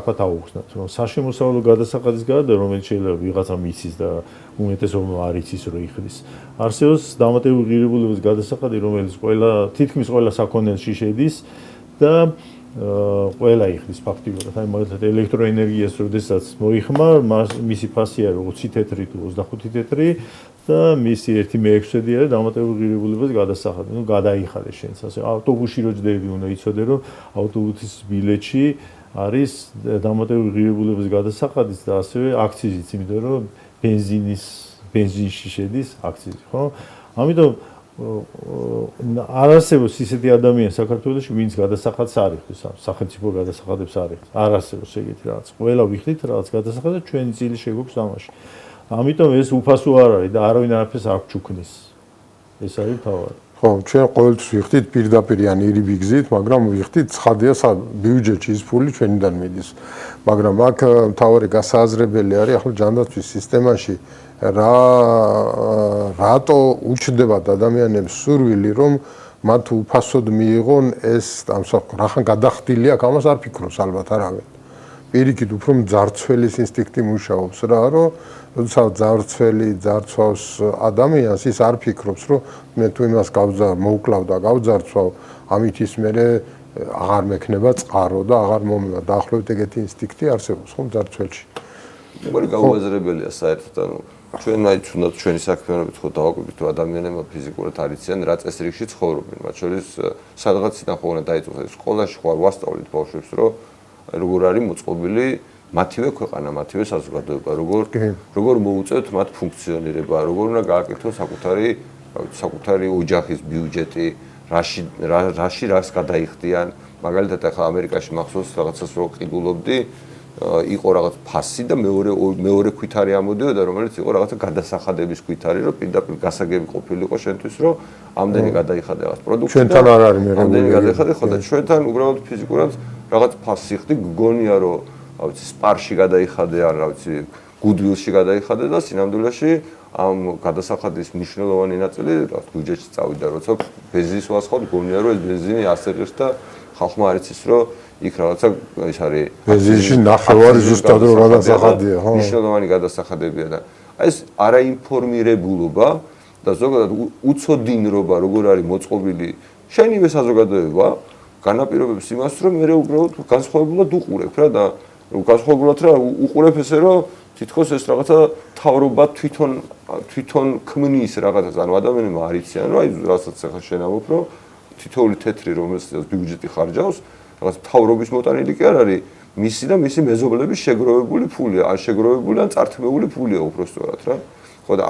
აქვთ აუხსნათ, რომ საშემოსავლო გადასახადის გარდა, რომელიც შეიძლება ვიღაცა მიცის და უმეტესობა არ იცის, რომ იხდის. არსებობს დამატებული ღირებულების გადასახადი, რომელიც თითქმის ყველა საქონელში შედის და ყველა იხდის ფაქტიურად. აი მაგალითად ელექტროენერგიას როდესაც მოიხმა, მისი ფასია 20 თეთრი თუ 25 თეთრი და მისი 1/6 არის დამატებული ღირებულების გადასახადი. ნუ გადაიხადე შენც ასე. ავტობუსში რო ჯდები უნდა იცოდე, რომ ავტობუსის ბილეთში არის დამატებული ღირებულების გადასახადიც და ასევე აქციზიც, იმიტომ რომ ბენზინში შედის აქციზი, ხო? ამიტომ არ არსებობს ისეთი ადამიანი საქართველოში, ვინც გადასახადს არ იხდის, სახელმწიფო გადასახადებს არ იხდის. არ არსებობს ეგეთი რაღაც. ყველა ვიხდით რაღაც გადასახადს და ჩვენი წილი შეგვაქვს ამაში. ამიტომ ეს უფასო არ არის და არავინ არაფერს არ ჩუქნის. ეს არის თავი. ხო, ჩვენ ყოველთვის ვიხდით პირდაპირ ან ირიბი გზით, მაგრამ ვიხდით ცხადია ბიუჯეტში ის ფული ჩვენიდან მიდის. მაგრამ აქ მთავარი გასააზრებელი არის ახლა ჯანდაცვის სისტემაში რატო უჩნდებათ ადამიანებს სურვილი, რომ მათ უფასოდ მიიღონ ეს რახან გადახდილი აქვს, ამას არ ფიქრობს ალბათ არავინ. პირიქით უფრო მძარცველის ინსტინქტი მუშაობს რა, რომ როდესაც ძარცვავს ადამიანს, ის არ ფიქრობს, რომ მე თუ იმას მოვკლავ და გავძარცვავ, ამით ის მერე აღარ მექნება წყარო და აღარ მომევა. დაახლოებით ეგეთი ინსტინქტი არსებობს ხომ ძარცველში. უბრალოდ გაუაზრებელია საერთოდ, ანუ ჩვენ აი თუნდაც ჩვენი საქმიანობით ხო დავაკვირდით, რომ ადამიანებმა ფიზიკურად არ იციან რა წესრიგში ცხოვრობენ, მათ შორის სადღაციდან ხო უნდა დაიწყოს სკოლაში ხო არ ვასწავლით ბავშვებს, რომ როგორ არის მოწყობილი მათივე ქვეყანა, მათივე საზოგადოება, როგორ მოუწევთ მათ ფუნქციონირება, როგორ უნდა გააკეთოს საკუთარი ოჯახის ბიუჯეტი, რაში რას გადაიხდიან. მაგალითად ახლა ამერიკაში მახსოვს რაღაცას რო ყიდულობდი, იყო რაღაც ფასი და მეორე ქვითარი ამოდიოდა, რომელიც იყო რაღაცა გადასახადების ქვითარი, რომ პირდაპირ გასაგები ყოფილიყო შენთვის, რომ ამდენი გადაიხადე რაღაც პროდუქტი. ჩვენთან არ არის მე ამდენი გადაიხადე, ხო და ჩვენთან უბრალოდ ფიზიკურად რაღაც ფასი ხდი, გგონია რომ რა ვიცი სპარში გადაიხადე ან რა ვიცი გუდვილში გადაიხადე და სინამდვილეში ამ გადასახადის მნიშვნელოვანი ნაწილი ბიუჯეტში წავიდა, როცა ბენზინს ვასხავთ, გგონია რომ ეს ბენზინი ასე ღირს და ხალხმა არ იცის რომ იქ რაღაცა ის არის ბენზინში ნახევარი ზუსტად რო გადასახადია, ხო? მნიშვნელოვანი გადასახადებია და ეს არაინფორმირებულობა და ზოგადად უცოდინრობა როგორ არის მოწყობილი შენივე საზოგადოება განაპირობებს იმას, რომ მე უბრალოდ განსხვავებულად უყურებ რა და განსხვავებულად რა უყურებ ესე რომ თითქოს ეს რაღაცა თავრობა თვითონ ქმნის რაღაცას, ანუ ადამიანებმა არ იციან, რომ აი რასაც ახლა შენ ამბობ, რომ თითოეული თეთრი რომელსაც ბიუჯეტი ხარჯავს, რაღაც თავრობის მოტანილი კი არ არის, მისი და მისი მეზობლების შეგროვებული ფულია, ან შეგროვებული ან წართმეული ფულია უბრალოდ რა. ხო და